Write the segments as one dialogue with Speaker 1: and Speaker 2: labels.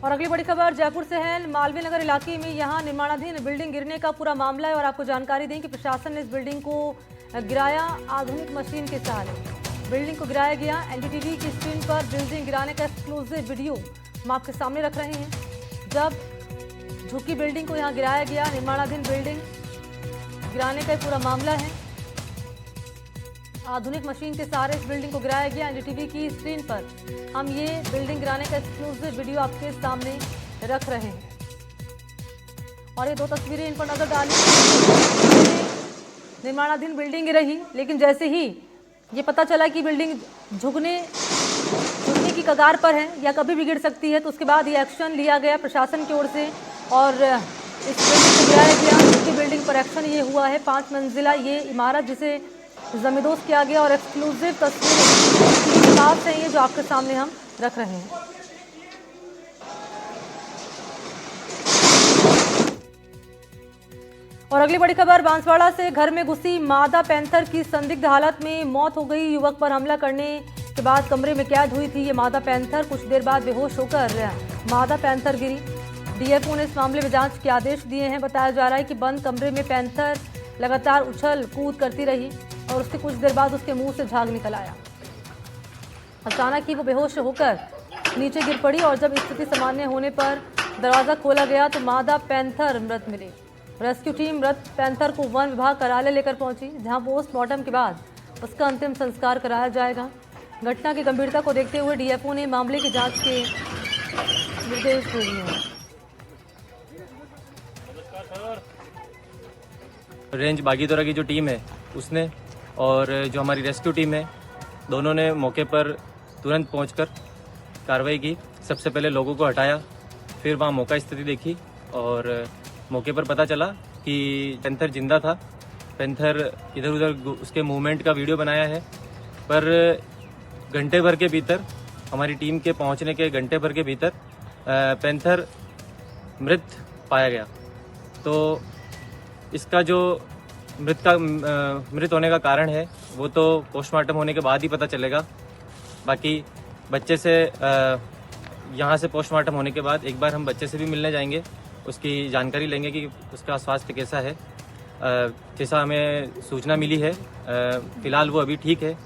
Speaker 1: और अगली बड़ी खबर जयपुर से है। मालवीय नगर इलाके में यहां निर्माणाधीन बिल्डिंग गिरने का पूरा मामला है और आपको जानकारी दें कि प्रशासन ने इस बिल्डिंग को गिराया आधुनिक मशीन के सहारे। बिल्डिंग को गिराया गया। एनडीटीवी की स्क्रीन पर बिल्डिंग गिराने का एक्सक्लूसिव वीडियो हम आपके सामने रख रहे हैं। जब झुकी बिल्डिंग को यहां गिराया गया, निर्माणाधीन बिल्डिंग गिराने का पूरा मामला है। आधुनिक मशीन के सहारे इस बिल्डिंग को गिराया गया। एनडीटीवी की स्क्रीन पर हम ये बिल्डिंग गिराने का एक्सक्लूसिव वीडियो आपके सामने रख रहे हैं और ये दो तस्वीरें इन पर नजर डाली। निर्माणाधीन बिल्डिंग गिरी, लेकिन जैसे ही ये पता चला कि बिल्डिंग झुकने की कगार पर है या कभी भी गिर सकती है, तो उसके बाद ये एक्शन लिया गया प्रशासन की ओर से और इस बिल्डिंग को गिराया गया। इसकी बिल्डिंग पर एक्शन ये हुआ है। 5 मंजिला ये इमारत जिसे जमींदोज किया गया और एक्सक्लूसिव तस्वीरें साफ है ये जो आपके सामने हम रख रहे हैं। और अगली बड़ी खबर बांसवाड़ा से। घर में घुसी मादा पैंथर की संदिग्ध हालत में मौत हो गई। युवक पर हमला करने के बाद कमरे में कैद हुई थी ये मादा पैंथर। कुछ देर बाद बेहोश होकर मादा पैंथर गिरी। डीएफओ ने इस मामले में जांच के आदेश दिए हैं। बताया जा रहा है कि बंद कमरे में पैंथर लगातार उछल कूद करती रही और उसके कुछ देर बाद उसके मुंह से झाग निकल आया। अचानक ही वो बेहोश होकर नीचे गिर पड़ी और जब स्थिति सामान्य होने पर दरवाजा खोला गया तो मादा पैंथर मृत मिली। रेस्क्यू टीम मृत पैंथर को वन विभाग कार्यालय लेकर पहुंची, जहां पोस्टमार्टम के बाद उसका अंतिम संस्कार कराया जाएगा। घटना की गंभीरता को देखते हुए डीएफओ ने मामले की जांच के निर्देश दे दिए हैं।
Speaker 2: रेंज बागीदोरा की जो टीम है उसने और जो हमारी रेस्क्यू टीम है, दोनों ने मौके पर तुरंत पहुंचकर कार्रवाई की। सबसे पहले लोगों को हटाया, फिर वहां मौका स्थिति देखी और मौके पर पता चला कि पैंथर जिंदा था। पैंथर इधर उधर उसके मूवमेंट का वीडियो बनाया है, पर घंटे भर के भीतर, हमारी टीम के पहुंचने के घंटे भर के भीतर पैंथर मृत पाया गया। तो इसका जो मृत होने का कारण है वो तो पोस्टमार्टम होने के बाद ही पता चलेगा। बाकी बच्चे से यहाँ से पोस्टमार्टम होने के बाद एक बार हम बच्चे से भी मिलने जाएंगे, उसकी जानकारी लेंगे कि उसका स्वास्थ्य कैसा है। जैसा हमें सूचना मिली है, फिलहाल वो अभी ठीक है।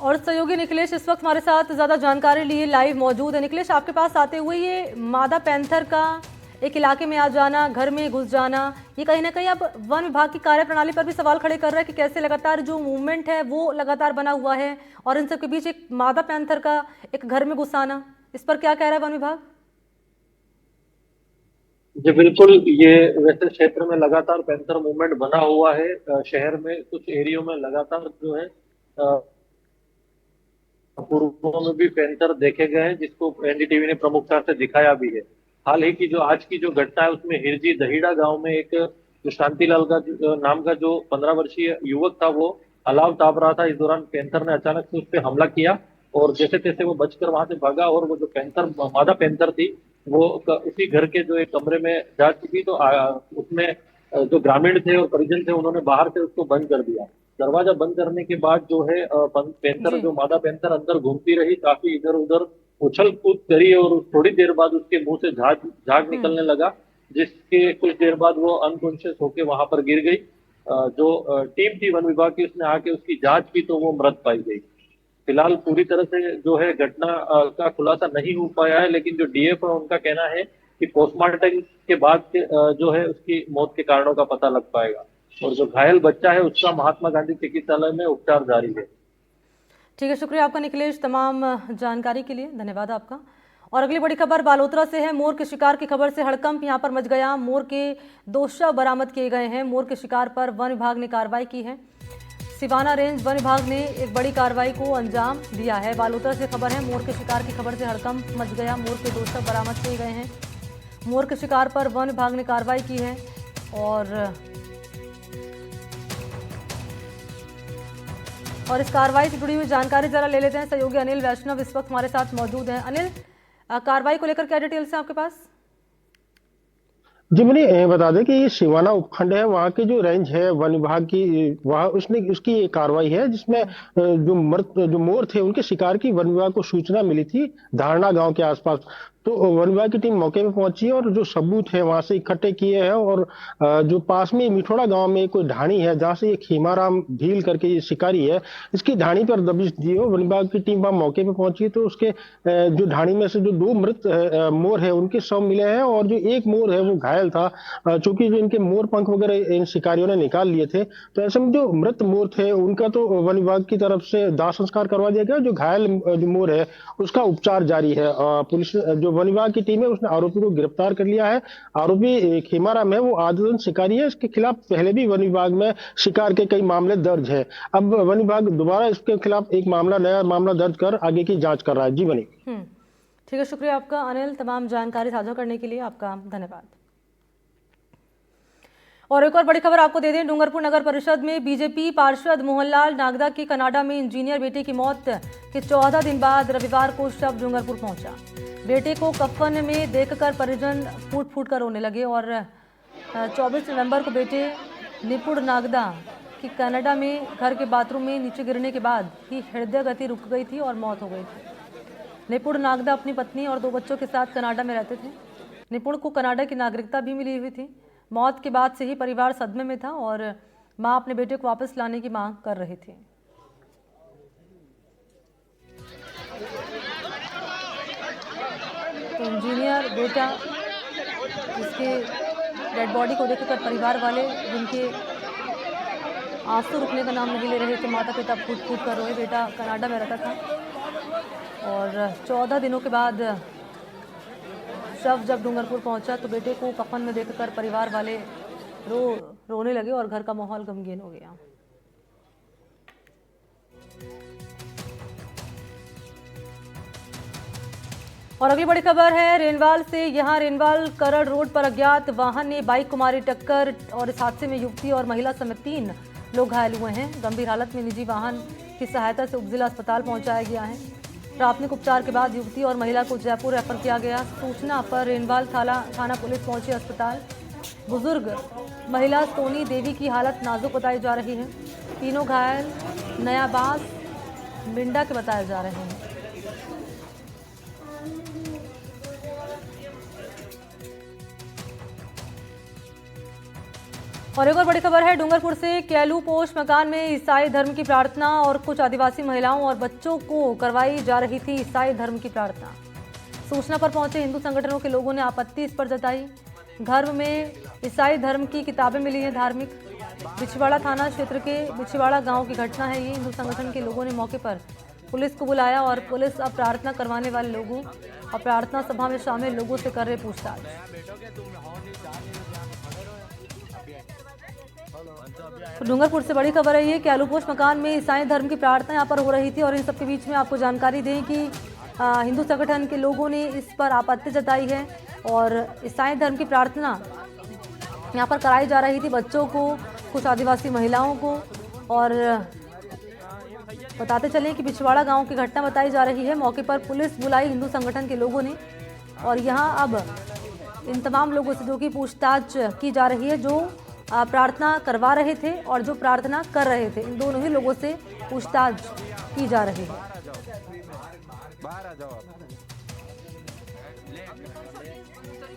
Speaker 1: और सहयोगी निखिलेश इस वक्त हमारे साथ ज्यादा जानकारी लिए लाइव मौजूद है। निखिलेश, आपके पास आते हुए ये मादा पैंथर का एक इलाके में आ जाना, घर में घुस जाना, ये कहीं ना कहीं अब वन विभाग की कार्यप्रणाली पर भी सवाल खड़े कर रहा है कि कैसे लगातार जो मूवमेंट है वो लगातार बना हुआ है और इन सब के बीच एक मादा पैंथर का एक घर में घुसाना, इस पर क्या कह रहा है वन विभाग?
Speaker 3: जी बिल्कुल, ये वैसे क्षेत्र में लगातार पैंथर मूवमेंट बना हुआ है। शहर में कुछ एरियो में लगातार जो है पूर्व में भी पैंथर देखे गए हैं, जिसको एनडीटीवी ने प्रमुखता से दिखाया भी है। हाल ही की जो आज की जो घटना है उसमें हिरजी दहीड़ा गांव में एक जो शांतिलाल का नाम का जो 15 वर्षीय युवक था वो अलाव ताप रहा था। इस दौरान पैंथर ने अचानक से उस पर हमला किया और जैसे तैसे वो बचकर वहां से भागा और वो जो पैंथर मादा पैंथर थी वो उसी घर के जो एक कमरे में जा चुकी। तो उसमें जो ग्रामीण थे और परिजन थे उन्होंने बाहर से उसको बंद कर दिया। दरवाजा बंद करने के बाद जो है पैंथर जो मादा पैंथर अंदर घूमती रही, काफी इधर उधर उछल कूद करी और थोड़ी देर बाद उसके मुंह से झाग निकलने लगा, जिसके कुछ देर बाद वो अनकॉन्शियस होके वहां पर गिर गई। जो टीम थी वन विभाग की उसने आके उसकी जांच की तो वो मृत पाई गई। फिलहाल पूरी तरह से जो है घटना का खुलासा नहीं हो पाया है, लेकिन जो डीएफओ है उनका कहना है कि पोस्टमार्टम के बाद जो है उसकी मौत के कारणों का पता लग पाएगा और जो घायल बच्चा है उसका महात्मा गांधी चिकित्सालय में उपचार जारी है।
Speaker 1: ठीक है, शुक्रिया आपका निखिलेश तमाम जानकारी के लिए, धन्यवाद आपका। और अगली बड़ी खबर बालोतरा से है। मोर के शिकार की खबर से हड़कंप यहां पर मच गया। मोर के 2 शव बरामद किए गए हैं। मोर के शिकार पर वन विभाग ने कार्रवाई की है। सिवाना रेंज वन विभाग ने एक बड़ी कार्रवाई को अंजाम दिया है। बालोतरा से खबर है, मोर के शिकार की खबर से हड़कंप मच गया। मोर के 2 शव बरामद किए गए हैं। मोर के शिकार पर वन विभाग ने कार्रवाई की है और इस कार्रवाई से जुड़ी हुई जानकारी जरा ले लेते हैं। सहयोगी अनिल वैष्णव इस वक्त हमारे साथ मौजूद हैं। अनिल, कार्रवाई को लेकर क्या डिटेल्स हैं आपके पास?
Speaker 4: जी, मैंने बता दें कि ये सिवाना उपखंड है, वहाँ की जो रेंज है वन विभाग की, वहाँ उसने उसकी ये कार्रवाई है जिसमें जो मोर थे उनके शिकार की वन विभाग को सूचना मिली थी धारणा गांव के आसपास। तो वन विभाग की टीम मौके पे पहुंची है और जो सबूत है वहां से इकट्ठे किए हैं, और जो पास में मिठोड़ा गांव में कोई ढाणी है जहां से ये खीमाराम भील करके ये शिकारी है, इसकी ढाणी पर दबिश दी हो। वन विभाग की टीम वहां मौके पे पहुंची तो उसके जो ढाणी में से जो 2 मृत मोर है उनके शव मिले हैं, और जो एक मोर है वो घायल था, चूंकि जो इनके मोर पंख वगैरह इन शिकारियों ने निकाल लिए थे। तो ऐसे में जो मृत मोर थे उनका तो वन विभाग की तरफ से दाह संस्कार करवा दिया गया। जो घायल जो मोर है उसका उपचार जारी है। पुलिस जो वन विभाग की टीम है उसने आरोपी को गिरफ्तार कर लिया है। आरोपी खीमाराम है, वो आजीवन शिकारी है। इसके खिलाफ पहले भी वन विभाग में शिकार के कई मामले दर्ज है। अब वन विभाग दोबारा इसके खिलाफ एक नया मामला दर्ज कर आगे की जांच कर रहा है। जी बनी।
Speaker 1: ठीक है, शुक्रिया आपका अनिल, तमाम जानकारी साझा करने के लिए आपका धन्यवाद। और एक और बड़ी खबर आपको दे दें, डूंगरपुर नगर परिषद में बीजेपी पार्षद मोहनलाल नागदा की कनाडा में इंजीनियर बेटे की मौत के 14 दिन बाद रविवार को शव डूंगरपुर पहुंचा। बेटे को कफन में देखकर परिजन फूट फूट कर रोने लगे और 24 नवंबर को बेटे निपुण नागदा की कनाडा में घर के बाथरूम में नीचे गिरने के बाद ही हृदय गति रुक गई थी और मौत हो गई थी। निपुण नागदा अपनी पत्नी और 2 बच्चों के साथ कनाडा में रहते थे। निपुण को कनाडा की नागरिकता भी मिली हुई थी। मौत के बाद से ही परिवार सदमे में था और मां अपने बेटे को वापस लाने की मांग कर रही थी। तो इंजीनियर बेटा, जिसके डेड बॉडी को देखकर परिवार वाले, जिनके आंसू रुकने का नाम नहीं ले रहे थे, माता पिता फूट फूट कर रोए। बेटा कनाडा में रहता था और 14 दिनों के बाद शव जब डूंगरपुर पहुंचा तो बेटे को कफन में देखकर परिवार वाले रोने लगे और घर का माहौल गमगीन हो गया। और अगली बड़ी खबर है रेनवाल से। यहां रेनवाल करड़ रोड पर अज्ञात वाहन ने बाइक को मारी टक्कर और इस हादसे में युवती और महिला समेत 3 लोग घायल हुए हैं। गंभीर हालत में निजी वाहन की सहायता से उपजिला अस्पताल पहुंचाया गया है। प्राथमिक उपचार के बाद युवती और महिला को जयपुर रेफर किया गया। सूचना पर रेनवाल थाना पुलिस पहुंची अस्पताल। बुजुर्ग महिला सोनी देवी की हालत नाजुक बताई जा रही है। तीनों घायल नयाबास मिंडा के बताए जा रहे हैं। और एक और बड़ी खबर है डूंगरपुर से। कैलू पोश मकान में ईसाई धर्म की प्रार्थना और कुछ आदिवासी महिलाओं और बच्चों को करवाई जा रही थी ईसाई धर्म की प्रार्थना। सूचना पर पहुंचे हिंदू संगठनों के लोगों ने आपत्ति इस पर जताई। घर में ईसाई धर्म की किताबें मिली हैं धार्मिक। बिछवाड़ा थाना क्षेत्र के बिछवाड़ा गांव की घटना है ये। हिंदू संगठन के लोगों ने मौके पर पुलिस को बुलाया और पुलिस अब प्रार्थना करवाने वाले लोगों और प्रार्थना सभा में शामिल लोगों से कर रहे पूछताछ। डूंगरपुर से बड़ी खबर है ये कि आलूपोश मकान में ईसाई धर्म की प्रार्थना यहाँ पर हो रही थी और इन सबके बीच में आपको जानकारी दें कि हिंदू संगठन के लोगों ने इस पर आपत्ति जताई है और ईसाई धर्म की प्रार्थना यहाँ पर कराई जा रही थी बच्चों को, कुछ आदिवासी महिलाओं को। और बताते चलें कि बिछवाड़ा गांव की घटना बताई जा रही है। मौके पर पुलिस बुलाई हिंदू संगठन के लोगों ने और यहाँ अब इन तमाम लोगों से जो कि पूछताछ की जा रही है, जो प्रार्थना करवा रहे थे और जो प्रार्थना कर रहे थे, इन दोनों ही लोगों से पूछताछ की जा रही है।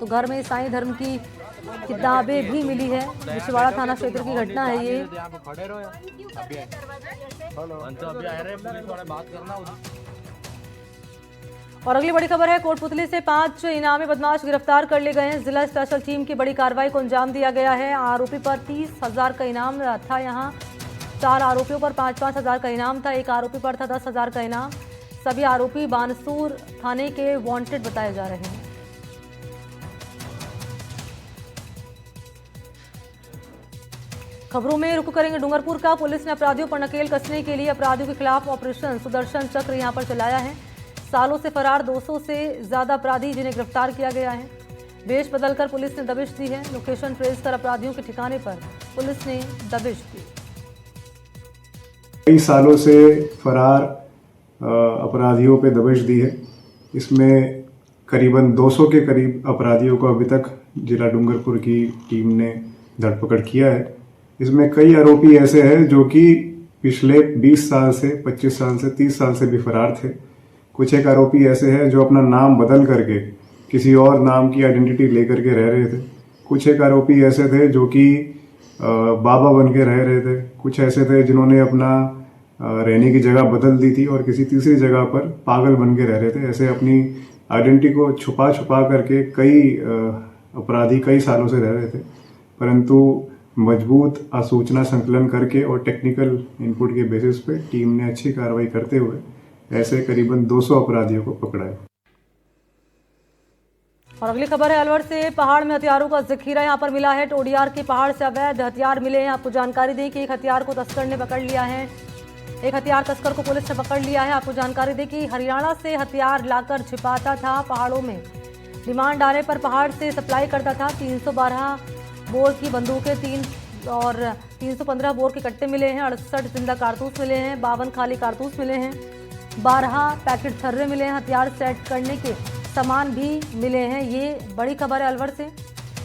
Speaker 1: तो घर में ईसाई धर्म की किताबें भी मिली है। बिछवाड़ा थाना क्षेत्र की घटना है ये। और अगली बड़ी खबर है कोटपुतली से 5 इनामी बदमाश गिरफ्तार कर लिए गए हैं। जिला स्पेशल टीम की बड़ी कार्रवाई को अंजाम दिया गया है। आरोपी पर 30,000 का इनाम था। यहाँ 4 आरोपियों पर 5-5 हज़ार का इनाम था। एक आरोपी पर था 10,000 का इनाम। सभी आरोपी बानसूर थाने के वांटेड बताए जा रहे हैं। खबरों में रुख करेंगे डूंगरपुर का। पुलिस ने अपराधियों पर नकेल कसने के लिए अपराधियों के खिलाफ ऑपरेशन सुदर्शन चक्र यहां पर चलाया है। सालों से फरार 200 से ज्यादा अपराधी जिन्हें गिरफ्तार किया गया है। वेश बदलकर पुलिस ने दबिश दी है। लोकेशन ट्रेस कर अपराधियों के ठिकाने पर पुलिस ने दबिश दी।
Speaker 5: कई सालों से फरार अपराधियों पे दबिश दी है। इसमें करीबन 200 के करीब अपराधियों को अभी तक जिला डूंगरपुर की टीम ने धरपकड़ किया है। इसमें कई आरोपी ऐसे हैं जो कि पिछले 20 साल से 25 साल से 30 साल से भी फरार थे। कुछ एक आरोपी ऐसे हैं जो अपना नाम बदल करके किसी और नाम की आइडेंटिटी लेकर के रह रहे थे। कुछ एक आरोपी ऐसे थे जो कि बाबा बन के रह रहे थे। कुछ ऐसे थे जिन्होंने अपना रहने की जगह बदल दी थी और किसी तीसरी जगह पर पागल बन के रह रहे थे। ऐसे अपनी आइडेंटिटी को छुपा छुपा करके कई अपराधी कई सालों से रह रहे थे, परंतु मजबूत आसूचना संकलन करके और टेक्निकल इनपुट के बेसिस पे टीम ने अच्छी कार्रवाई करते हुए ऐसे करीबन 200 अपराधियों को पकड़ा है।
Speaker 1: और अगली खबर है अलवर से। पहाड़ में हथियारों का जखीरा यहां पर मिला है। टोडियार के पहाड़ से अवैध हथियार मिले हैं। आपको जानकारी दें कि एक हथियार को तस्कर ने पकड़ लिया है। एक हथियार तस्कर को पुलिस ने पकड़ लिया है। आपको जानकारी दें कि हरियाणा से हथियार लाकर छिपाता था पहाड़ों में। डिमांड आने पर पहाड़ से सप्लाई करता था। 312 बोर की बंदूकें 315 बोर के कट्टे मिले हैं। 68 जिंदा कारतूस मिले हैं। 52 खाली कारतूस मिले हैं। 12 पैकेट छर्रे मिले हैं। हथियार सेट करने के सामान भी मिले हैं। ये बड़ी खबर है अलवर से।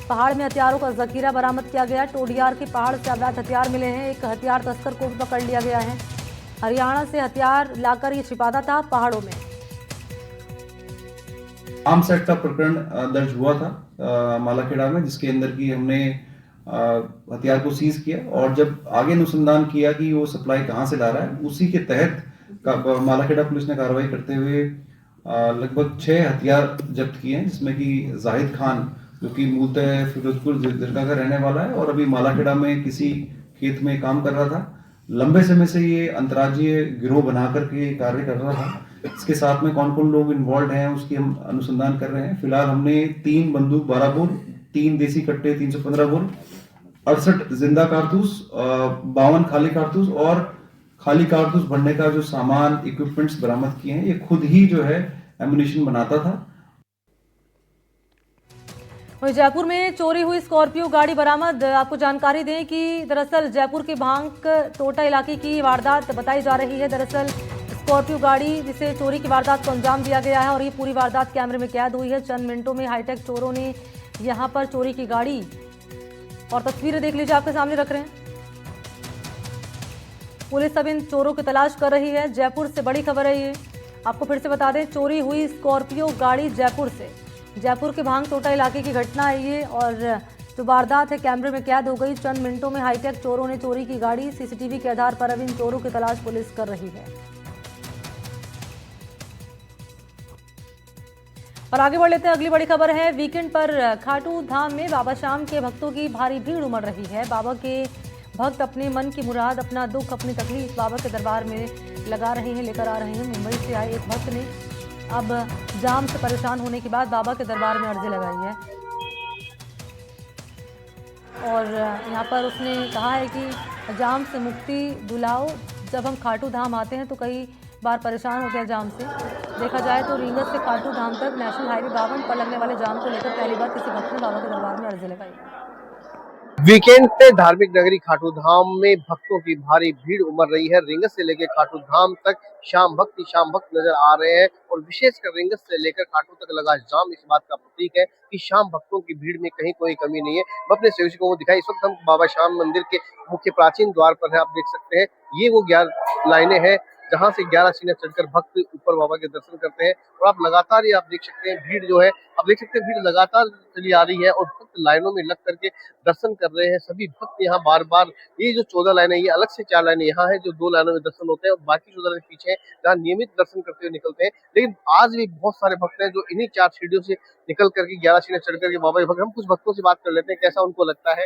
Speaker 1: पहाड़ में हथियारों का जखीरा बरामद किया गया। टोडियार के पहाड़ से अवैध हथियार मिले हैं। एक हथियार तस्कर को भी पकड़ लिया गया है। हरियाणा से हथियार लाकर ये छिपाता था पहाड़ों में।
Speaker 6: आर्म्स एक्ट का प्रकरण दर्ज हुआ था मालाखेड़ा में, जिसके अंदर की हमने हथियार को सीज किया और जब आगे अनुसंधान किया कि वो सप्लाई कहाँ से ला रहा है, उसी के तहत मालाखेड़ा पुलिस ने कार्रवाई करते हुए लगभग 6 हथियार जब्त किए हैं, जिसमें कि जाहिद खान जो कि मूलतः फिरोजपुर दरगाह का रहने वाला है और अभी मालाखेड़ा में किसी खेत में काम कर रहा था। लंबे समय से ये अंतर्राज्यीय गिरोह बना करके कार्य कर रहा था। इसके साथ में कौन कौन लोग इन्वॉल्व हैं उसकी हम अनुसंधान कर रहे हैं। फिलहाल हमने 3 बंदूक 12 बोर, 3 देसी कट्टे 315 बोर, 68 जिंदा कारतूस, 52 खाली कारतूस और खाली कारतूस भरने का जो सामान इक्विपमेंट्स बरामद किए हैं। ये खुद ही जो है एमुनिशन बनाता था।
Speaker 1: वहीं जयपुर में चोरी हुई स्कॉर्पियो गाड़ी बरामद। आपको जानकारी दें कि दरअसल जयपुर के भांग टोटा इलाके की वारदात बताई जा रही है। दरअसल स्कॉर्पियो गाड़ी जिसे चोरी की वारदात को अंजाम दिया गया है और ये पूरी वारदात कैमरे में कैद हुई है। चंद मिनटों में हाईटेक चोरों ने यहां पर चोरी की गाड़ी और तस्वीरें देख लीजिए, आपके सामने रख रहे हैं। पुलिस अब इन चोरों की तलाश कर रही है। जयपुर से बड़ी खबर है ये। आपको फिर से बता दें, चोरी हुई स्कॉर्पियो गाड़ी जयपुर से। जयपुर के भांग टोटा इलाके की घटना है ये और जो वारदात है कैमरे में कैद हो गई। चंद मिनटों में हाईटेक चोरों ने चोरी की गाड़ी। सीसीटीवी के आधार पर अब इन चोरों की तलाश पुलिस कर रही है। और आगे बढ़ लेते हैं, अगली बड़ी खबर है। वीकेंड पर खाटू धाम में बाबा श्याम के भक्तों की भारी भीड़ उमड़ रही है। बाबा के भक्त अपने मन की मुराद, अपना दुख, अपनी तकलीफ बाबा के दरबार में लगा रहे हैं, लेकर आ रहे हैं। मुंबई से आए एक भक्त ने अब जाम से परेशान होने के बाद बाबा के दरबार में अर्जी लगाई है और यहाँ पर उसने कहा है कि जाम से मुक्ति दिलाओ। जब हम खाटू धाम आते हैं तो कई बार परेशान होते हैं जाम से। देखा जाए तो रींगस से खाटू धाम तक नेशनल हाईवे 52 पर लगने वाले जाम को लेकर पहली बार किसी भक्त ने बाबा के दरबार में अर्जी लगाई।
Speaker 7: वीकेंड पे धार्मिक नगरी खाटू धाम में भक्तों की भारी भीड़ उमड़ रही है। रिंगस से लेकर खाटू धाम तक शाम भक्त नजर आ रहे हैं और विशेषकर रिंगस से लेकर खाटू तक लगा जाम इस बात का प्रतीक है कि शाम भक्तों की भीड़ में कहीं कोई कमी नहीं है। मैं अपने सेवकों को दिखाई, इस वक्त हम बाबा श्याम मंदिर के मुख्य प्राचीन द्वार पर है। आप देख सकते हैं ये वो 11 लाइनें हैं जहां से 11 सीढ़ियां चढ़कर भक्त ऊपर बाबा के दर्शन करते हैं और आप लगातार ये आप देख सकते हैं भीड़ जो है, आप देख सकते हैं भीड़ लगातार चली आ रही है और भक्त लाइनों में लग करके दर्शन कर रहे हैं। सभी भक्त यहाँ बार बार, ये जो 14 लाइनें, ये अलग से 4 लाइनें यहाँ है जो 2 लाइनों में दर्शन होते हैं और बाकी 14 लाइनें पीछे हैं जहाँ नियमित दर्शन करते हुए निकलते हैं। लेकिन आज भी बहुत सारे भक्त हैं जो इन्हीं 4 सीढ़ियों से निकल करके 11 सीढ़ियां चढ़ करके बाबा के भक्त। हम कुछ भक्तों से बात कर लेते हैं कैसा उनको लगता है।